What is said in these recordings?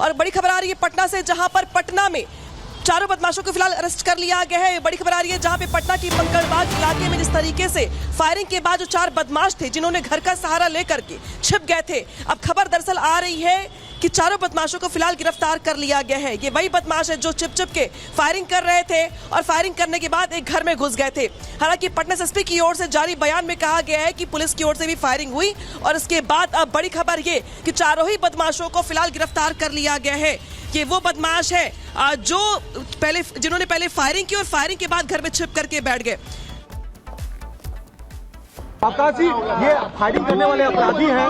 और बड़ी खबर आ रही है पटना से, जहां पर पटना में चारों बदमाशों को फिलहाल अरेस्ट कर लिया गया है। बड़ी खबर आ रही है जहां पे पटना की कंकड़बाग इलाके में जिस तरीके से फायरिंग के बाद जो 4 बदमाश थे जिन्होंने घर का सहारा लेकर के छिप गए थे, अब खबर दरअसल आ रही है कि चारों बदमाशों को फिलहाल गिरफ्तार कर लिया गया है। ये वही बदमाश है जो छिप के फायरिंग कर रहे थे और फायरिंग करने के बाद एक घर में घुस गए थे। हालांकि पटना एसपी की ओर से जारी बयान में कहा गया है कि पुलिस की ओर से भी फायरिंग हुई और इसके बाद अब बड़ी खबर ये कि चारों ही बदमाशों को फिलहाल गिरफ्तार कर लिया गया है। ये वो बदमाश है जिन्होंने पहले फायरिंग की और फायरिंग के बाद घर में छिप करके बैठ गए। आकाश जी, ये फायरिंग करने वाले अपराधी हैं,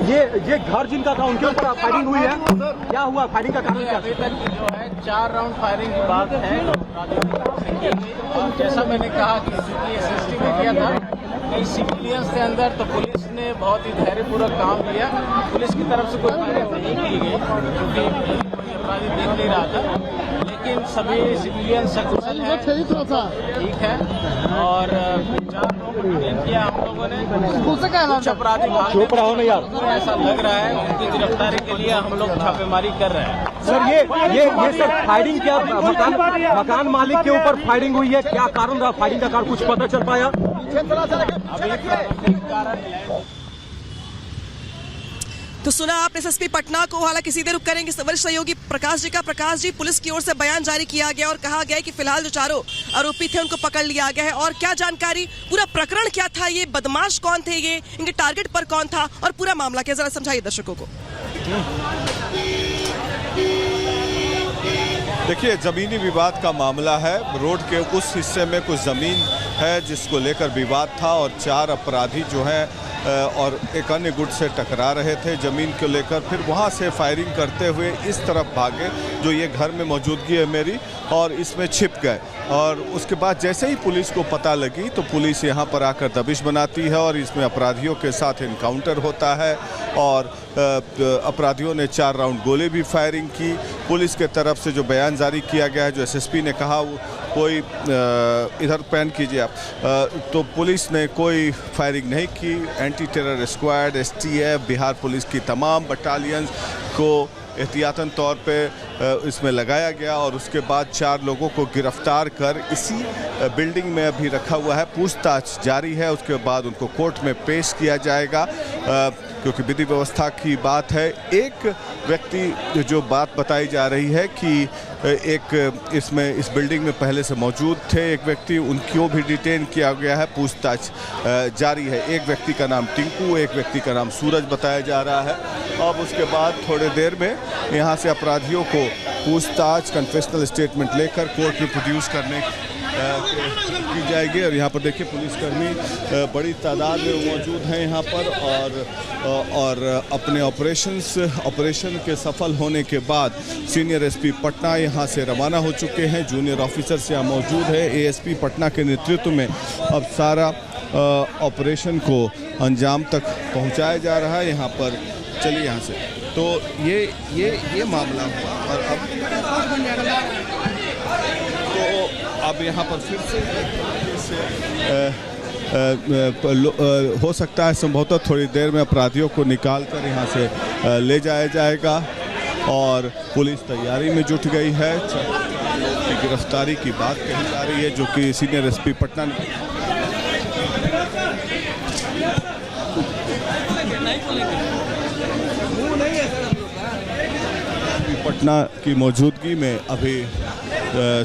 ये घर जिनका था उनके ऊपर फायरिंग हुई है, क्या हुआ फायरिंग का कारण क्या? अभी तक जो है 4 राउंड फायरिंग की बात है और जैसा मैंने कहा कि चूंकि एसएसटी में किया था कई सिविलियंस के अंदर, तो पुलिस ने बहुत ही धैर्यपूर्वक काम किया। पुलिस की तरफ से कोई फायरिंग नहीं की गई क्योंकि कोई अपराधी देख नहीं रहा था, लेकिन सभी सिविलियन सकुशल हैं, ठीक है। और 4 लोग किया हम लोगों ने, कुछ अपराधी ऐसा लग रहा है, उनकी गिरफ्तारी के लिए हम लोग छापेमारी कर रहे हैं। सर ये सब फायरिंग क्या मकान मालिक के ऊपर फायरिंग हुई है, क्या कारण रहा फायरिंग का? कारण कुछ पता चल पाया? तो सुना आपने एसएसपी पटना को। हालांकि सीधे रुक करेंगे वरिष्ठ सहयोगी प्रकाश जी का। प्रकाश जी, पुलिस की ओर से बयान जारी किया गया और कहा गया है कि फिलहाल जो चारों आरोपी थे उनको पकड़ लिया गया है, और क्या जानकारी, पूरा प्रकरण क्या था, ये बदमाश कौन थे, ये इनके टारगेट पर कौन था और पूरा मामला क्या, जरा समझाइए दर्शकों को। देखिए, जमीनी विवाद का मामला है। रोड के उस हिस्से में कुछ जमीन है जिसको लेकर विवाद था और 4 अपराधी जो है और एक अन्य गुट से टकरा रहे थे जमीन को लेकर। फिर वहाँ से फायरिंग करते हुए इस तरफ भागे जो ये घर में मौजूदगी है मेरी, और इसमें छिप गए। और उसके बाद जैसे ही पुलिस को पता लगी तो पुलिस यहाँ पर आकर दबिश बनाती है और इसमें अपराधियों के साथ इनकाउंटर होता है और अपराधियों ने 4 राउंड गोली भी फायरिंग की। पुलिस के तरफ से जो बयान जारी किया गया है, जो एसएसपी ने कहा, कोई इधर पैन कीजिए आप, तो पुलिस ने कोई फायरिंग नहीं की। Anti terror squad, STF, Bihar police की तमाम बटालियंस को एहतियातन तौर पे इसमें लगाया गया और उसके बाद 4 लोगों को गिरफ्तार कर इसी बिल्डिंग में अभी रखा हुआ है। पूछताछ जारी है, उसके बाद उनको कोर्ट में पेश किया जाएगा क्योंकि विधि व्यवस्था की बात है। एक व्यक्ति जो बात बताई जा रही है कि इस बिल्डिंग में पहले से मौजूद थे एक व्यक्ति, उनको भी डिटेन किया गया है, पूछताछ जारी है। एक व्यक्ति का नाम टिंकू, एक व्यक्ति का नाम सूरज बताया जा रहा है। अब उसके बाद थोड़ी देर में यहाँ से अपराधियों को पूछताछ, कन्फेशनल स्टेटमेंट लेकर कोर्ट में प्रोड्यूस करने की जाएगी। और यहाँ पर देखिए पुलिसकर्मी बड़ी तादाद में मौजूद हैं यहाँ पर और अपने ऑपरेशन के सफल होने के बाद सीनियर एसपी पटना यहाँ से रवाना हो चुके हैं। जूनियर ऑफिसर्स यहाँ मौजूद है। एएसपी पटना के नेतृत्व में अब सारा ऑपरेशन को अंजाम तक पहुँचाया जा रहा है। यहाँ पर चलिए यहाँ से, तो ये मामला हुआ और अब यहाँ पर फिर से हो सकता है संभवतः थोड़ी देर में अपराधियों को निकाल कर यहाँ से ले जाया जाएगा और पुलिस तैयारी में जुट गई है। की गिरफ्तारी की बात कही जा रही है जो कि सीनियर एसपी पटना ने पटना की मौजूदगी में अभी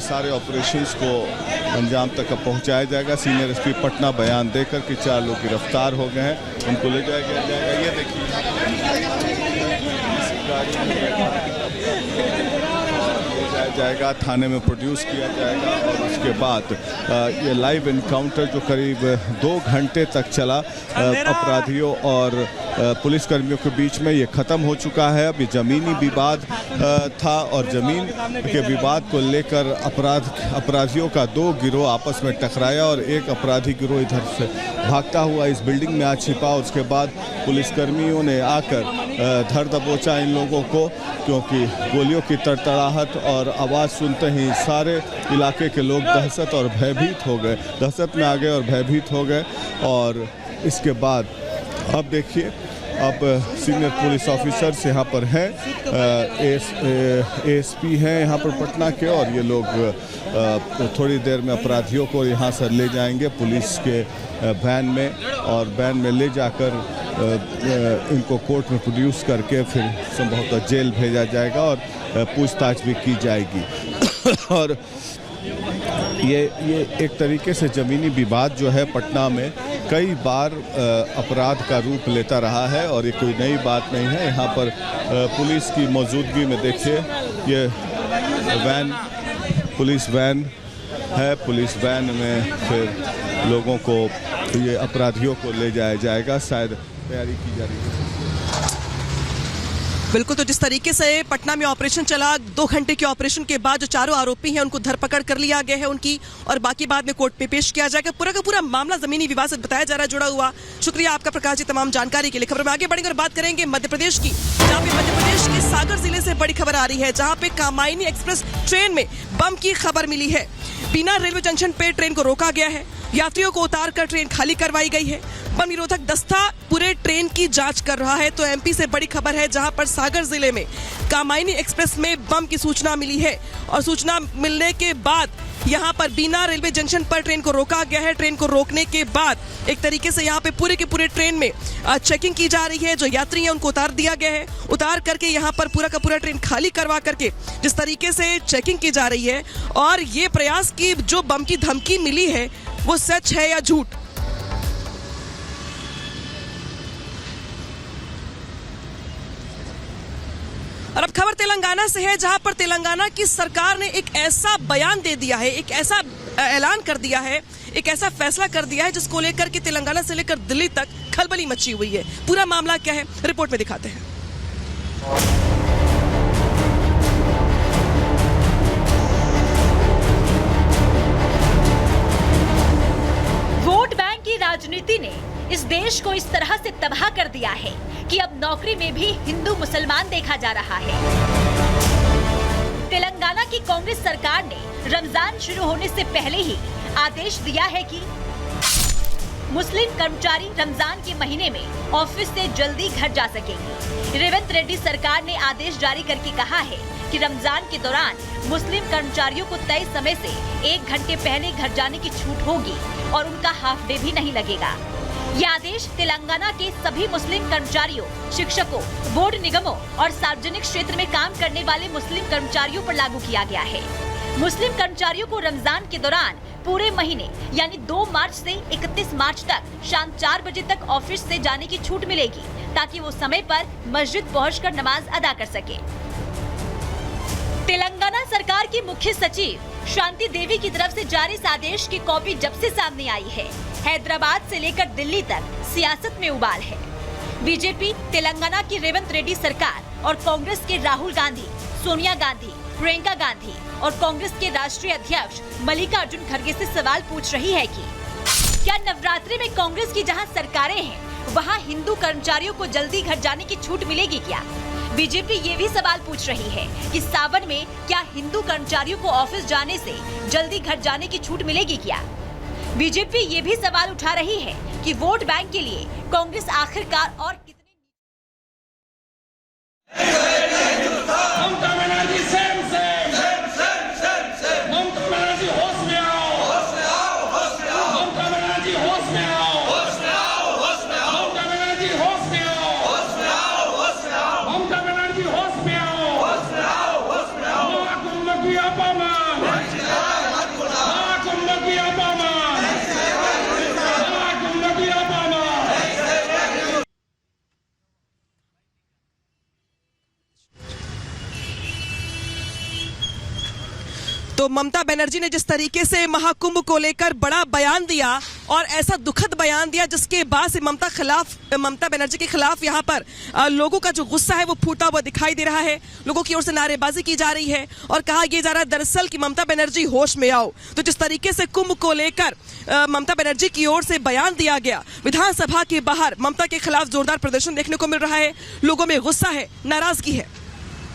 सारे ऑपरेशंस को अंजाम तक पहुंचाया जाएगा। सीनियर एसपी पटना बयान देकर कि 4 लोग गिरफ्तार हो गए हैं, उनको ले जाया जाएगा। ये देखिए जाएगा, थाने में प्रोड्यूस किया जाएगा और उसके बाद ये लाइव एनकाउंटर जो करीब 2 घंटे तक चला अपराधियों और पुलिसकर्मियों के बीच में, ये ख़त्म हो चुका है। अब ये ज़मीनी विवाद था और ज़मीन के विवाद को लेकर अपराधियों का 2 गिरोह आपस में टकराया और एक अपराधी गिरोह इधर से भागता हुआ इस बिल्डिंग में आ छिपा। उसके बाद पुलिसकर्मियों ने आकर धर दबोचा इन लोगों को, क्योंकि गोलियों की तड़तड़ाहट और आवाज़ सुनते ही सारे इलाके के लोग दहशत और भयभीत हो गए, दहशत में आ गए और भयभीत हो गए। और इसके बाद अब देखिए अब सीनियर पुलिस ऑफिसर्स यहाँ पर हैं, एएसपी हैं यहाँ पर पटना के, और ये लोग थोड़ी देर में अपराधियों को यहाँ से ले जाएंगे पुलिस के वैन में, और वैन में ले जाकर इनको कोर्ट में प्रोड्यूस करके फिर संभवतः जेल भेजा जाएगा और पूछताछ भी की जाएगी। और ये एक तरीके से ज़मीनी विवाद जो है पटना में कई बार अपराध का रूप लेता रहा है, और ये कोई नई बात नहीं है। यहाँ पर पुलिस की मौजूदगी में देखिए ये वैन, पुलिस वैन है, पुलिस वैन में फिर लोगों को, ये अपराधियों को ले जाया जाएगा, शायद तैयारी की जा रही है। बिल्कुल, तो जिस तरीके से पटना में ऑपरेशन चला, 2 घंटे के ऑपरेशन के बाद जो चारों आरोपी हैं उनको धरपकड़ कर लिया गया है उनकी, और बाकी बाद में कोर्ट में पेश किया जाएगा। पूरा का पूरा मामला जमीनी विवाद से बताया जा रहा है जुड़ा हुआ। शुक्रिया आपका प्रकाश जी तमाम जानकारी के लिए। खबर में आगे बढ़ेंगे और बात करेंगे मध्य प्रदेश की, जहाँ पे मध्य प्रदेश के सागर जिले से बड़ी खबर आ रही है, जहाँ पे कामायनी एक्सप्रेस ट्रेन में बम की खबर मिली है। बिना रेलवे जंक्शन पे ट्रेन को रोका गया है, यात्रियों को उतारकर ट्रेन खाली करवाई गई है। बम निरोधक दस्ता पूरे ट्रेन की जांच कर रहा है। तो एमपी से बड़ी खबर है, जहां पर सागर जिले में कामायनी एक्सप्रेस में बम की सूचना मिली है, और सूचना मिलने के बाद यहां पर बिना रेलवे जंक्शन पर ट्रेन को रोका गया है। ट्रेन को रोकने के बाद एक तरीके से यहां पे पूरे के पूरे ट्रेन में चेकिंग की जा रही है। जो यात्री हैं उनको उतार दिया गया है, उतार करके यहां पर पूरा का पूरा ट्रेन खाली करवा करके जिस तरीके से चेकिंग की जा रही है, और ये प्रयास की जो बम की धमकी मिली है वो सच है या झूठ। और अब खबर तेलंगाना से है, जहां पर तेलंगाना की सरकार ने एक ऐसा बयान दे दिया है, एक ऐसा ऐलान कर दिया है, एक ऐसा फैसला कर दिया है जिसको लेकर के तेलंगाना से लेकर दिल्ली तक खलबली मची हुई है। पूरा मामला क्या है रिपोर्ट में दिखाते हैं। वोट बैंक की राजनीति ने इस देश को इस तरह से तबाह कर दिया है कि अब नौकरी में भी हिंदू मुसलमान देखा जा रहा है। तेलंगाना की कांग्रेस सरकार ने रमजान शुरू होने से पहले ही आदेश दिया है कि मुस्लिम कर्मचारी रमजान के महीने में ऑफिस से जल्दी घर जा सकेंगे। रेवंत रेड्डी सरकार ने आदेश जारी करके कहा है कि रमजान के दौरान मुस्लिम कर्मचारियों को तय समय से 1 घंटे पहले घर जाने की छूट होगी और उनका हाफ डे भी नहीं लगेगा। ये आदेश तेलंगाना के सभी मुस्लिम कर्मचारियों, शिक्षकों, बोर्ड निगमों और सार्वजनिक क्षेत्र में काम करने वाले मुस्लिम कर्मचारियों पर लागू किया गया है। मुस्लिम कर्मचारियों को रमजान के दौरान पूरे महीने यानी 2 मार्च से 31 मार्च तक शाम 4 बजे तक ऑफिस से जाने की छूट मिलेगी, ताकि वो समय पर मस्जिद पहुंचकर नमाज अदा कर सके। तेलंगाना सरकार की मुख्य सचिव शांति देवी की तरफ से जारी इस आदेश की कॉपी जब से सामने आई है, हैदराबाद से लेकर दिल्ली तक सियासत में उबाल है। बीजेपी, तेलंगाना की रेवंत रेड्डी सरकार और कांग्रेस के राहुल गांधी, सोनिया गांधी, प्रियंका गांधी और कांग्रेस के राष्ट्रीय अध्यक्ष मल्लिकार्जुन खड़गे से सवाल पूछ रही है कि क्या नवरात्रि में कांग्रेस की जहां सरकारें हैं, वहां हिंदू कर्मचारियों को जल्दी घर जाने की छूट मिलेगी क्या? बीजेपी ये भी सवाल पूछ रही है कि सावन में क्या हिंदू कर्मचारियों को ऑफिस जाने से जल्दी घर जाने की छूट मिलेगी क्या? बीजेपी ये भी सवाल उठा रही है कि वोट बैंक के लिए कांग्रेस आखिरकार और कितने तो ममता बनर्जी ने जिस तरीके से महाकुंभ को लेकर बड़ा बयान दिया और ऐसा दुखद बयान दिया, जिसके बाद से ममता बनर्जी के खिलाफ यहाँ पर लोगों का जो गुस्सा है वो फूटा हुआ दिखाई दे रहा है। लोगों की ओर से नारेबाजी की जा रही है और कहा यह जा रहा है दरअसल कि ममता बनर्जी होश में आओ। तो जिस तरीके से कुंभ को लेकर ममता बनर्जी की ओर से बयान दिया गया, विधानसभा के बाहर ममता के खिलाफ जोरदार प्रदर्शन देखने को मिल रहा है। लोगों में गुस्सा है, नाराजगी है।